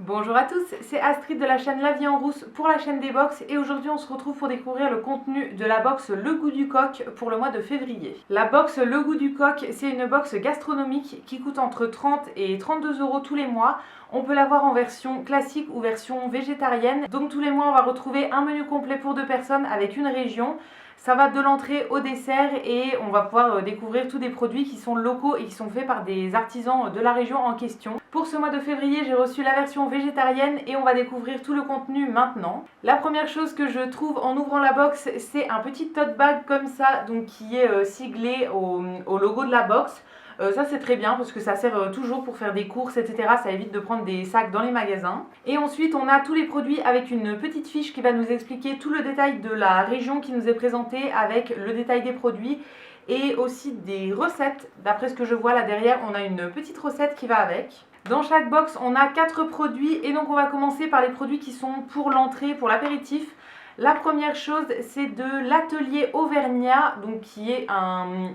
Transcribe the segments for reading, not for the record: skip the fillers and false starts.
Bonjour à tous, c'est Astrid de la chaîne La Vie en Rousse pour la chaîne des box et aujourd'hui on se retrouve pour découvrir le contenu de la box Le Goût du Coq pour le mois de février. La box Le Goût du Coq, c'est une box gastronomique qui coûte entre 30 et 32 € tous les mois. On peut l'avoir en version classique ou version végétarienne. Donc tous les mois on va retrouver un menu complet pour 2 personnes avec une région. Ça va de l'entrée au dessert et on va pouvoir découvrir tous des produits qui sont locaux et qui sont faits par des artisans de la région en question. Pour ce mois de février, j'ai reçu la version végétarienne et on va découvrir tout le contenu maintenant. La première chose que je trouve en ouvrant la box, c'est un petit tote bag comme ça, donc qui est siglé au logo de la box. Ça c'est très bien parce que ça sert toujours pour faire des courses, etc. Ça évite de prendre des sacs dans les magasins. Et ensuite on a tous les produits avec une petite fiche qui va nous expliquer tout le détail de la région qui nous est présentée avec le détail des produits et aussi des recettes. D'après ce que je vois là derrière, on a une petite recette qui va avec. Dans chaque box on a 4 produits et donc on va commencer par les produits qui sont pour l'entrée, pour l'apéritif. La première chose, c'est de l'atelier Auvergnat, donc qui est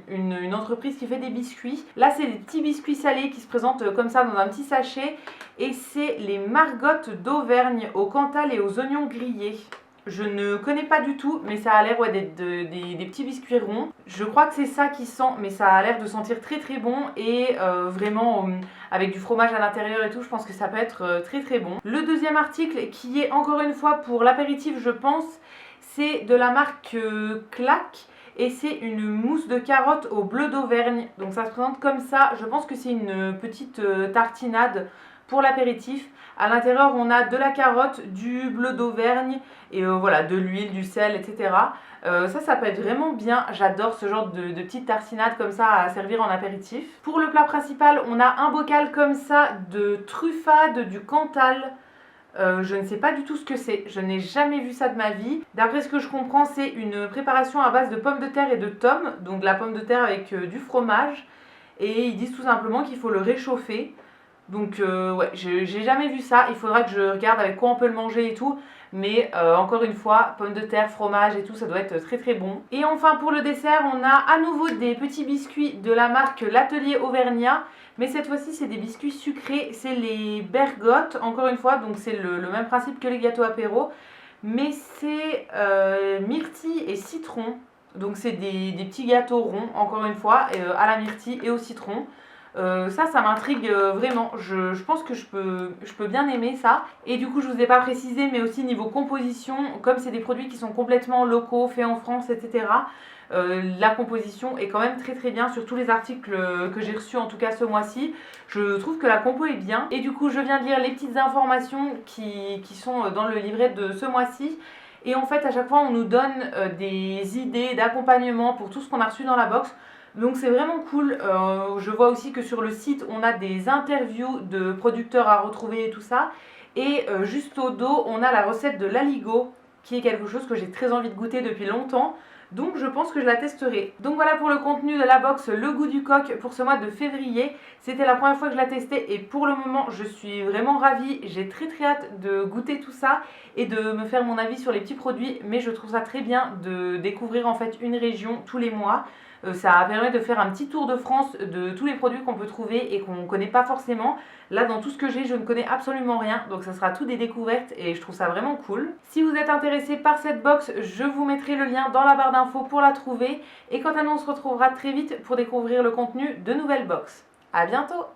une entreprise qui fait des biscuits. Là, c'est des petits biscuits salés qui se présentent comme ça dans un petit sachet. Et c'est les margottes d'Auvergne au Cantal et aux oignons grillés. Je ne connais pas du tout, mais ça a l'air d'être des petits biscuits ronds. Je crois que c'est ça qui sent, mais ça a l'air de sentir très très bon et vraiment avec du fromage à l'intérieur et tout, je pense que ça peut être très très bon. Le deuxième article qui est encore une fois pour l'apéritif, je pense, c'est de la marque Clac. Et c'est une mousse de carotte au bleu d'Auvergne. Donc ça se présente comme ça. Je pense que c'est une petite tartinade pour l'apéritif. À l'intérieur, on a de la carotte, du bleu d'Auvergne et voilà, de l'huile, du sel, etc. Ça peut être vraiment bien. J'adore ce genre de petites tartinades comme ça à servir en apéritif. Pour le plat principal, on a un bocal comme ça de truffade du Cantal. Je ne sais pas du tout ce que c'est, je n'ai jamais vu ça de ma vie. D'après ce que je comprends, c'est une préparation à base de pommes de terre et de tomes, donc de la pomme de terre avec du fromage. Et ils disent tout simplement qu'il faut le réchauffer. Donc ouais, j'ai jamais vu ça, il faudra que je regarde avec quoi on peut le manger et tout. Mais encore une fois, pommes de terre, fromage et tout, ça doit être très très bon. Et enfin pour le dessert, on a à nouveau des petits biscuits de la marque L'Atelier Auvergnat. Mais cette fois-ci, c'est des biscuits sucrés, c'est les bergottes, encore une fois, donc c'est le même principe que les gâteaux apéro. Mais c'est myrtille et citron, donc c'est des petits gâteaux ronds, encore une fois, à la myrtille et au citron. Ça m'intrigue vraiment. Je pense que je peux bien aimer ça. Et du coup, je vous ai pas précisé, mais aussi niveau composition, comme c'est des produits qui sont complètement locaux, faits en France, etc. La composition est quand même très très bien sur tous les articles que j'ai reçus en tout cas ce mois-ci. Je trouve que la compo est bien. Et du coup, je viens de lire les petites informations qui sont dans le livret de ce mois-ci. Et en fait, à chaque fois, on nous donne des idées d'accompagnement pour tout ce qu'on a reçu dans la box. Donc c'est vraiment cool. Je vois aussi que sur le site on a des interviews de producteurs à retrouver et tout ça. Et juste au dos on a la recette de l'aligot qui est quelque chose que j'ai très envie de goûter depuis longtemps. Donc je pense que je la testerai. Donc voilà pour le contenu de la box Le Goût du Coq pour ce mois de février. C'était la première fois que je la testais et pour le moment je suis vraiment ravie. J'ai très très hâte de goûter tout ça et de me faire mon avis sur les petits produits. Mais je trouve ça très bien de découvrir en fait une région tous les mois. Ça permet de faire un petit tour de France de tous les produits qu'on peut trouver et qu'on ne connaît pas forcément. Là, dans tout ce que j'ai, je ne connais absolument rien. Donc ça sera tout des découvertes et je trouve ça vraiment cool. Si vous êtes intéressé par cette box, je vous mettrai le lien dans la barre d'infos pour la trouver. Et quant à nous, on se retrouvera très vite pour découvrir le contenu de nouvelles box. A bientôt!